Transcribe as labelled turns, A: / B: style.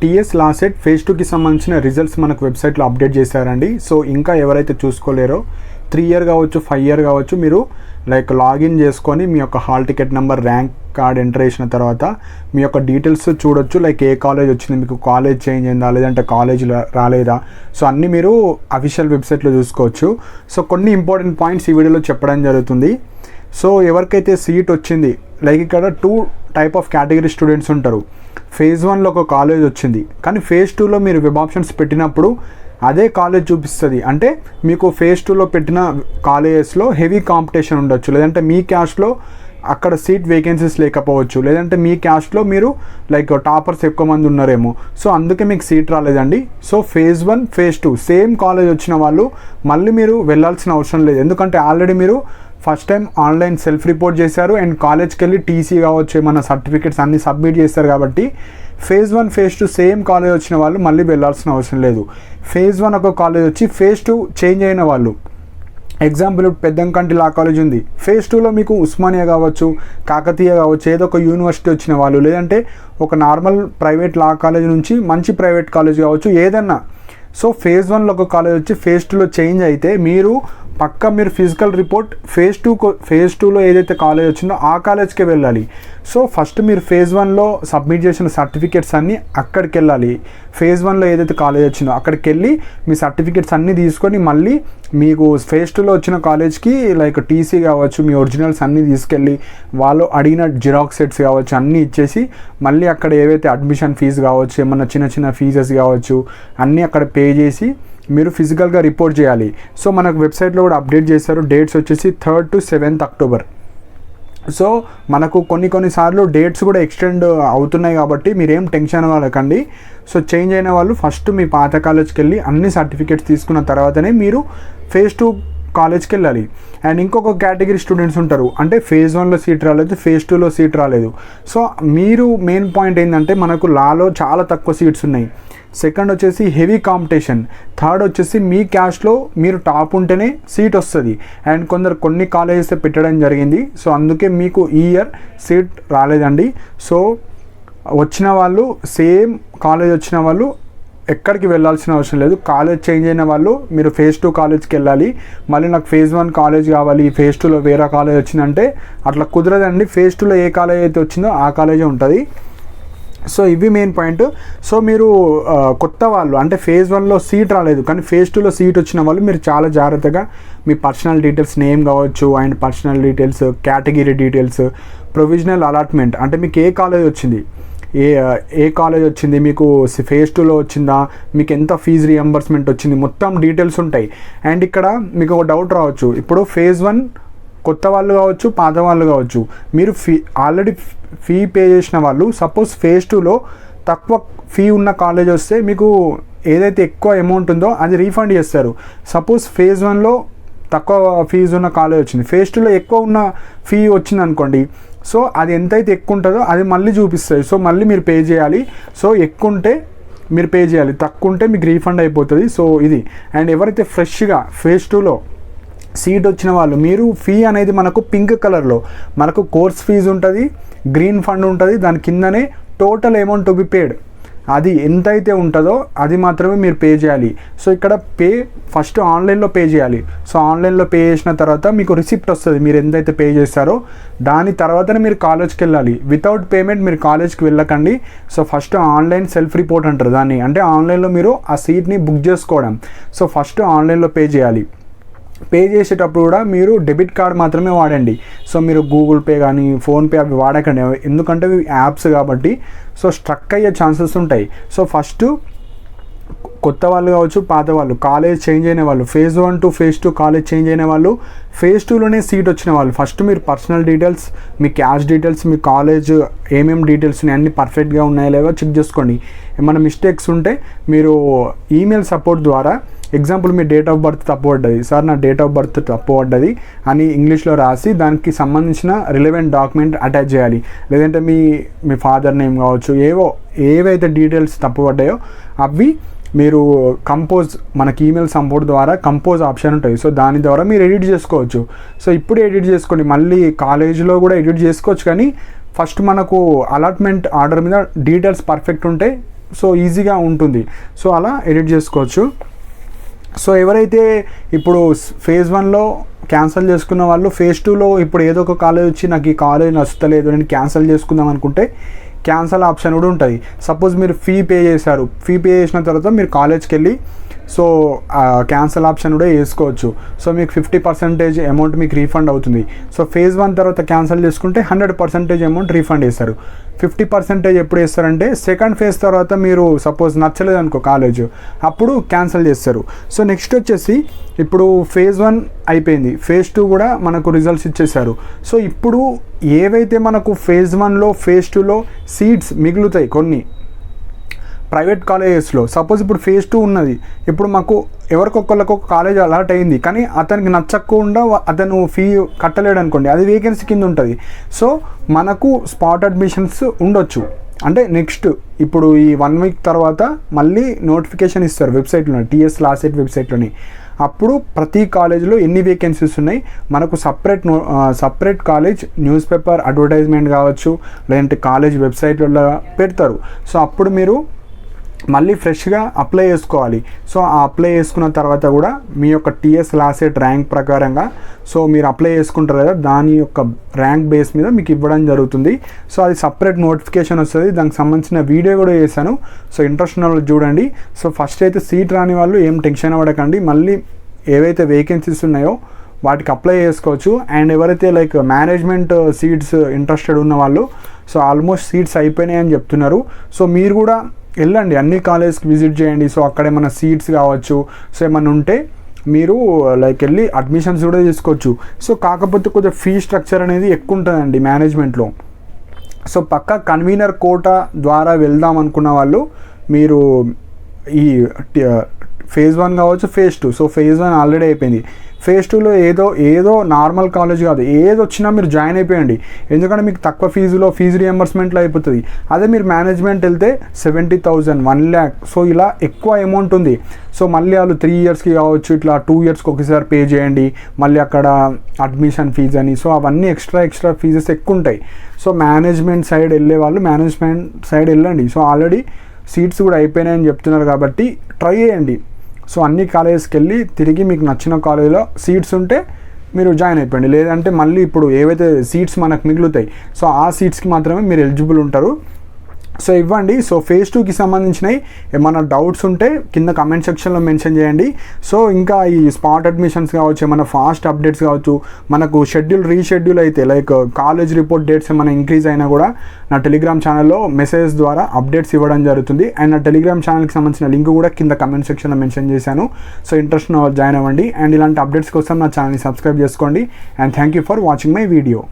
A: TS LAWCET phase 2కి సంబంధించిన results మనకు వెబ్సైట్లో అప్డేట్ చేశారండి. సో ఇంకా ఎవరైతే చూసుకోలేరో 3 ఇయర్ కావచ్చు 5 ఇయర్ కావచ్చు మీరు లాగిన్ చేసుకొని మీ యొక్క hall ticket number rank card enter చేసిన తర్వాత మీ యొక్క డీటెయిల్స్ చూడొచ్చు. ఏ కాలేజ్ వచ్చింది, మీకు కాలేజ్ చేంజ్ అయిందా లేదంటే కాలేజ్ రాలేదా, సో అన్నీ మీరు అఫీషియల్ వెబ్సైట్లో చూసుకోవచ్చు. సో కొన్ని ఇంపార్టెంట్ పాయింట్స్ ఈ వీడియోలో చెప్పడం జరుగుతుంది. సో ఎవరికైతే సీట్ వచ్చింది, ఇక్కడ 2 టైప్ ఆఫ్ కేటగిరీ స్టూడెంట్స్ ఉంటారు. ఫేజ్ 1లో ఒక కాలేజ్ వచ్చింది, కానీ ఫేజ్ 2లో మీరు వెబ్ ఆప్షన్స్ పెట్టినప్పుడు అదే కాలేజ్ చూపిస్తుంది. అంటే మీకు ఫేజ్ 2లో పెట్టిన కాలేజెస్లో హెవీ కాంపిటీషన్ ఉండొచ్చు, లేదంటే మీ క్యాస్ట్లో అక్కడ సీట్ వేకెన్సీస్ లేకపోవచ్చు, లేదంటే మీ క్యాస్ట్లో మీరు టాపర్స్ ఎక్కువ మంది ఉన్నారేమో, సో అందుకే మీకు సీట్ రాలేదండి. So phase 1 phase 2 same college వచ్చిన వాళ్ళు మళ్ళీ మీరు వెళ్ళాల్సిన అవసరం లేదు. ఎందుకంటే ఆల్రెడీ మీరు first time online self report చేశారు అండ్ కాలేజ్కి వెళ్ళి టీసీ కావచ్చు ఏమన్నా సర్టిఫికేట్స్ అన్నీ సబ్మిట్ చేస్తారు. కాబట్టి ఫేజ్ 1 ఫేజ్ 2 సేమ్ కాలేజ్ వచ్చిన వాళ్ళు మళ్ళీ వెళ్ళాల్సిన అవసరం లేదు. ఫేజ్ 1 ఒక కాలేజ్ వచ్చి ఫేజ్ 2 చేంజ్ అయిన వాళ్ళు, ఎగ్జాంపుల్ పెద్దంకంటి లా కాలేజ్ ఉంది, ఫేజ్ 2లో మీకు ఉస్మానియా కావచ్చు, కాకతీయ కావచ్చు, ఏదో ఒక యూనివర్సిటీ వచ్చిన వాళ్ళు, లేదంటే ఒక నార్మల్ ప్రైవేట్ లా కాలేజ్ నుంచి మంచి ప్రైవేట్ కాలేజ్ కావచ్చు ఏదన్నా. సో ఫేజ్ 1లో ఒక కాలేజ్ వచ్చి ఫేజ్ 2లో చేంజ్ అయితే మీరు మీరు ఫిజికల్ రిపోర్ట్ ఫేజ్ 2లో ఏదైతే కాలేజ్ వచ్చిందో ఆ కాలేజ్కే వెళ్ళాలి. సో ఫస్ట్ మీరు ఫేజ్ 1లో సబ్మిట్ చేసిన సర్టిఫికేట్స్ అన్నీ అక్కడికి వెళ్ళాలి. ఫేజ్ 1లో ఏదైతే కాలేజ్ వచ్చిందో అక్కడికి వెళ్ళి మీ సర్టిఫికేట్స్ అన్నీ తీసుకొని మళ్ళీ మీకు ఫేజ్ 2లో వచ్చిన కాలేజ్కి టీసీ కావచ్చు, మీ ఒరిజినల్స్ అన్నీ తీసుకెళ్ళి వాళ్ళు అడిగిన జిరాక్స్ సెట్స్ కావచ్చు అన్నీ ఇచ్చేసి మళ్ళీ అక్కడ ఏవైతే అడ్మిషన్ ఫీజు కావచ్చు, ఏమన్నా చిన్న చిన్న ఫీజెస్ కావచ్చు అన్నీ అక్కడ పే చేసి మీరు ఫిజికల్గా రిపోర్ట్ చేయాలి. సో మనకు వెబ్సైట్లో కూడా అప్డేట్ చేశారు. డేట్స్ వచ్చేసి 3rd to 7th October. So మనకు కొన్నిసార్లు డేట్స్ కూడా ఎక్స్టెండ్ అవుతున్నాయి కాబట్టి మీరేం టెన్షన్ అవ్వకండి. సో చేంజ్ అయిన వాళ్ళు ఫస్ట్ మీ పాత కాలేజ్కి వెళ్ళి అన్ని సర్టిఫికేట్స్ తీసుకున్న తర్వాతనే మీరు ఫేజ్ 2 కాలేజ్కి వెళ్ళాలి. అండ్ ఇంకొక కేటగిరీ స్టూడెంట్స్ ఉంటారు, అంటే ఫేజ్ 1లో సీట్ రాలేదు, ఫేజ్ 2లో సీట్ రాలేదు. సో మీరు మెయిన్ పాయింట్ ఏంటంటే మనకు లాలో చాలా తక్కువ సీట్స్ ఉన్నాయి, సెకండ్ వచ్చేసి హెవీ కాంపిటీషన్, థర్డ్ వచ్చేసి మీ క్యాస్ట్లో మీరు టాప్ ఉంటేనే సీట్ వస్తుంది. అండ్ కొన్ని కాలేజెస్ పెట్టడం జరిగింది. సో అందుకే మీకు ఈ ఇయర్ సీట్ రాలేదండి. సో వచ్చిన వాళ్ళు సేమ్ కాలేజ్ వచ్చిన వాళ్ళు ఎక్కడికి వెళ్ళాల్సిన అవసరం లేదు. కాలేజ్ చేంజ్ అయిన వాళ్ళు మీరు ఫేజ్ 2 కాలేజ్కి వెళ్ళాలి. మళ్ళీ నాకు ఫేజ్ 1 కాలేజ్ కావాలి, ఫేజ్ 2లో వేరే కాలేజ్ వచ్చిందంటే అట్లా కుదరదండి. ఫేజ్ 2లో ఏ కాలేజ్ అయితే వచ్చిందో ఆ కాలేజే ఉంటుంది. సో ఇవి మెయిన్ పాయింట్. సో మీరు కొత్త వాళ్ళు అంటే ఫేజ్ 1లో సీట్ రాలేదు కానీ ఫేజ్ 2లో సీట్ వచ్చిన వాళ్ళు మీరు చాలా జాగ్రత్తగా మీ పర్సనల్ డీటెయిల్స్, నేమ్ కావచ్చు and personal details, category details, provisional allotment అంటే మీకు ఏ కాలేజ్ వచ్చింది, ఏ కాలేజ్ వచ్చింది, మీకు ఫేజ్ 2లో వచ్చిందా, మీకు ఎంత ఫీజు రియంబర్స్మెంట్ వచ్చింది, మొత్తం డీటెయిల్స్ ఉంటాయి. అండ్ ఇక్కడ మీకు ఒక డౌట్ రావచ్చు, ఇప్పుడు ఫేజ్ 1 కొత్త వాళ్ళు కావచ్చు పాత వాళ్ళు కావచ్చు, మీరు ఆల్రెడీ ఫీ పే చేసిన వాళ్ళు సపోజ్ ఫేజ్ 2లో తక్కువ ఫీ ఉన్న కాలేజ్ వస్తే మీకు ఏదైతే ఎక్కువ అమౌంట్ ఉందో అది రీఫండ్ చేస్తారు. సపోజ్ ఫేజ్ 1లో తక్కువ ఫీజు ఉన్న కాలేజ్ వచ్చింది, ఫేజ్ 2లో ఎక్కువ ఉన్న ఫీ వచ్చింది అనుకోండి, సో అది ఎంతైతే ఎక్కువ ఉంటుందో అది మళ్ళీ చూపిస్తుంది. సో మళ్ళీ మీరు పే చేయాలి. సో ఎక్కువ ఉంటే మీరు పే చేయాలి, తక్కువ ఉంటే మీకు రీఫండ్ అయిపోతుంది. సో ఇది. అండ్ ఎవరైతే ఫ్రెష్గా ఫేజ్ 2లో సీట్ వచ్చిన వాళ్ళు, మీరు ఫీ అనేది మనకు పింక్ కలర్లో మనకు కోర్స్ ఫీజు ఉంటుంది, గ్రీన్ ఫండ్ ఉంటుంది, దాని కిందనే total amount to be paid అది ఎంతైతే ఉంటుందో అది మాత్రమే మీరు పే చేయాలి. సో ఇక్కడ ఫస్ట్ ఆన్లైన్లో పే చేయాలి. సో ఆన్లైన్లో పే చేసిన తర్వాత మీకు రిసిప్ట్ వస్తుంది, మీరు ఎంతైతే పే చేస్తారో దాని తర్వాతనే మీరు కాలేజ్కి వెళ్ళాలి. వితౌట్ పేమెంట్ మీరు కాలేజ్కి వెళ్ళకండి. So first online self report అంటారు దాన్ని, అంటే ఆన్లైన్లో మీరు ఆ సీట్ని బుక్ చేసుకోవడం. సో ఫస్ట్ ఆన్లైన్లో పే చేయాలి. పే చేసేటప్పుడు కూడా మీరు డెబిట్ కార్డ్ మాత్రమే వాడండి. సో మీరు గూగుల్ పే కానీ ఫోన్పే అవి వాడకండి, ఎందుకంటే ఇవి యాప్స్ కాబట్టి సో స్ట్రక్ అయ్యే ఛాన్సెస్ ఉంటాయి. సో ఫస్ట్ కొత్త వాళ్ళు కావచ్చు పాత వాళ్ళు, కాలేజ్ చేంజ్ అయిన వాళ్ళు, phase 1 to phase 2 college change అయిన వాళ్ళు, ఫేజ్ 2లోనే సీట్ వచ్చిన వాళ్ళు ఫస్ట్ మీరు పర్సనల్ డీటెయిల్స్, మీ క్యాష్ డీటెయిల్స్, మీ కాలేజ్ ఏమేమి డీటెయిల్స్ ఉన్నాయి అన్నీ పర్ఫెక్ట్గా ఉన్నాయో లేవో చెక్ చేసుకోండి. ఏమైనా మిస్టేక్స్ ఉంటే మీరు ఈమెయిల్ సపోర్ట్ ద్వారా, example me date of birth తప్పు పడ్డది, సార్ నా డేట్ ఆఫ్ బర్త్ తప్పు పడ్డది అని ఇంగ్లీష్లో రాసి దానికి సంబంధించిన రిలవెంట్ డాక్యుమెంట్ అటాచ్ చేయాలి. లేదంటే మీ ఫాదర్ నేమ్ కావచ్చు, ఏవైతే డీటెయిల్స్ తప్పు పడ్డాయో అవి మీరు మనకి ఈమెయిల్ సపోర్ట్ ద్వారా కంపోజ్ ఆప్షన్ ఉంటుంది. సో దాని ద్వారా మీరు ఎడిట్ చేసుకోవచ్చు. సో ఇప్పుడు ఎడిట్ చేసుకోండి, మళ్ళీ కాలేజీలో కూడా ఎడిట్ చేసుకోవచ్చు. కానీ ఫస్ట్ మనకు అలాట్మెంట్ ఆర్డర్ మీద డీటెయిల్స్ పర్ఫెక్ట్ ఉంటే సో ఈజీగా ఉంటుంది. సో అలా ఎడిట్ చేసుకోవచ్చు. సో ఎవరైతే ఇప్పుడు ఫేజ్ 1లో క్యాన్సిల్ చేసుకున్న వాళ్ళు ఫేజ్ 2లో ఇప్పుడు ఏదో ఒక కాలేజ్ వచ్చి నాకు ఈ కాలేజ్ నచ్చలేదు నేను క్యాన్సిల్ చేసుకుందాం అనుకుంటే క్యాన్సిల్ ఆప్షన్ కూడా ఉంటుంది. సపోజ్ మీరు ఫీ పే చేశారు, ఫీ పే చేసిన తర్వాత మీరు కాలేజ్కి వెళ్ళి సో క్యాన్సిల్ ఆప్షన్ కూడా వేసుకోవచ్చు. సో మీకు 50% అమౌంట్ మీకు రీఫండ్ అవుతుంది. సో ఫేజ్ 1 తర్వాత క్యాన్సిల్ చేసుకుంటే 100% అమౌంట్ రీఫండ్ చేస్తారు. 50% ఎప్పుడు వేస్తారంటే సెకండ్ ఫేజ్ తర్వాత మీరు సపోజ్ నచ్చలేదు అనుకో కాలేజ్, అప్పుడు క్యాన్సిల్ చేస్తారు. సో నెక్స్ట్ వచ్చేసి ఇప్పుడు ఫేజ్ 1 అయిపోయింది, ఫేజ్ 2 కూడా మనకు రిజల్ట్స్ ఇచ్చేసారు. సో ఇప్పుడు ఏవైతే మనకు ఫేజ్ 1లో ఫేజ్ 2లో సీట్స్ మిగులుతాయి కొన్ని ప్రైవేట్ కాలేజెస్లో, సపోజ్ ఇప్పుడు ఫేజ్ 2 ఉన్నది, ఇప్పుడు మాకు ఎవరికొకళ్ళకు ఒక కాలేజ్ అలాట్ అయింది కానీ అతనికి నచ్చకుండా అతను ఫీ కట్టలేడు అనుకోండి, అది వేకెన్సీ కింద ఉంటుంది. సో మనకు స్పాట్ అడ్మిషన్స్ ఉండొచ్చు. అంటే నెక్స్ట్ ఇప్పుడు ఈ 1 వీక్ తర్వాత మళ్ళీ నోటిఫికేషన్ ఇస్తారు వెబ్సైట్లో, టీఎస్ లాసెట్ వెబ్సైట్లోని. అప్పుడు ప్రతి కాలేజ్లో ఎన్ని వేకెన్సీస్ ఉన్నాయి మనకు separate college news paper advertisement కావచ్చు, లేదంటే కాలేజ్ వెబ్సైట్లలో పెడతారు. సో అప్పుడు మీరు మళ్ళీ ఫ్రెష్గా అప్లై చేసుకోవాలి. సో ఆ అప్లై చేసుకున్న తర్వాత కూడా మీ యొక్క టీఎస్ లాసెట్ ర్యాంక్ ప్రకారంగా సో మీరు అప్లై చేసుకుంటారు కదా, దాని యొక్క ర్యాంక్ బేస్ మీద మీకు ఇవ్వడం జరుగుతుంది. సో అది సపరేట్ నోటిఫికేషన్ వస్తుంది, దానికి సంబంధించిన వీడియో కూడా చేశాను. సో ఇంట్రెస్ట్ ఉన్న వాళ్ళు చూడండి. సో ఫస్ట్ అయితే సీట్ రాని వాళ్ళు ఏం టెన్షన్ అవ్వకండి, మళ్ళీ ఏవైతే వేకెన్సీస్ ఉన్నాయో వాటికి అప్లై చేసుకోవచ్చు. అండ్ ఎవరైతే లైక్ మేనేజ్మెంట్ సీట్స్ ఇంట్రెస్టెడ్ ఉన్న వాళ్ళు సో ఆల్మోస్ట్ సీట్స్ అయిపోయినాయి అని చెప్తున్నారు. సో మీరు కూడా వెళ్ళండి, అన్ని కాలేజ్కి విజిట్ చేయండి. సో అక్కడ ఏమైనా సీట్స్ కావచ్చు, సో ఏమైనా ఉంటే మీరు లైక్ వెళ్ళి అడ్మిషన్స్ కూడా తీసుకోవచ్చు. సో కాకపోతే కొంచెం ఫీ స్ట్రక్చర్ అనేది ఎక్కువ ఉంటుందండి మేనేజ్మెంట్లో. సో పక్కా కన్వీనర్ కోటా ద్వారా వెళ్దాం అనుకున్న వాళ్ళు మీరు ఈ ఫేజ్ 1 కావచ్చు, ఫేజ్ 2. సో ఫేజ్ 1 ఆల్రెడీ అయిపోయింది, ఫేజ్ 2లో ఏదో నార్మల్ కాలేజ్ కాదు, ఏది వచ్చినా మీరు జాయిన్ అయిపోయండి. ఎందుకంటే మీకు తక్కువ ఫీజు రియంబర్స్మెంట్లో అయిపోతుంది. అదే మీరు మేనేజ్మెంట్ వెళ్తే 70,000, 1 lakh, సో ఇలా ఎక్కువ అమౌంట్ ఉంది. సో మళ్ళీ వాళ్ళు 3 yearsకి కావచ్చు, ఇట్లా 2 yearsకి ఒకసారి పే చేయండి, మళ్ళీ అక్కడ అడ్మిషన్ ఫీజు అని, సో అవన్నీ ఎక్స్ట్రా ఫీజెస్ ఎక్కువ ఉంటాయి. సో మేనేజ్మెంట్ సైడ్ వెళ్ళే వాళ్ళు మేనేజ్మెంట్ సైడ్ వెళ్ళండి. సో ఆల్రెడీ సీట్స్ కూడా అయిపోయినాయని చెప్తున్నారు కాబట్టి ట్రై చేయండి. సో అన్ని కాలేజెస్కి వెళ్ళి తిరిగి మీకు నచ్చిన కాలేజీలో సీట్స్ ఉంటే మీరు జాయిన్ అయిపోండి. లేదంటే మళ్ళీ ఇప్పుడు ఏవైతే సీట్స్ మనకు మిగులుతాయి సో ఆ సీట్స్కి మాత్రమే మీరు ఎలిజిబుల్ ఉంటారు. సో ఇవ్వండి. సో ఫేజ్ 2కి సంబంధించినవి ఏమైనా డౌట్స్ ఉంటే కింద కమెంట్ సెక్షన్లో మెన్షన్ చేయండి. సో ఇంకా ఈ స్పాట్ అడ్మిషన్స్ కావచ్చు, ఏమైనా ఫాస్ట్ అప్డేట్స్ కావచ్చు, మనకు రీషెడ్యూల్ అయితే లైక్ కాలేజ్ రిపోర్ట్ డేట్స్ ఏమైనా ఇంక్రీజ్ అయినా కూడా నా టెలిగ్రామ్ ఛానల్లో మెసేజ్ ద్వారా అప్డేట్స్ ఇవ్వడం జరుగుతుంది. అండ్ నా టెలిగ్రామ్ ఛానల్కి సంబంధించిన లింక్ కూడా కింద కమెంట్ సెక్షన్లో మెన్షన్ చేశాను. సో ఇంట్రెస్ట్ జాయిన్ అవ్వండి. అండ్ ఇలాంటి అప్డేట్స్ కోసం నా ఛానల్ని సబ్స్క్రైబ్ చేసుకోండి. And thank you for watching my video.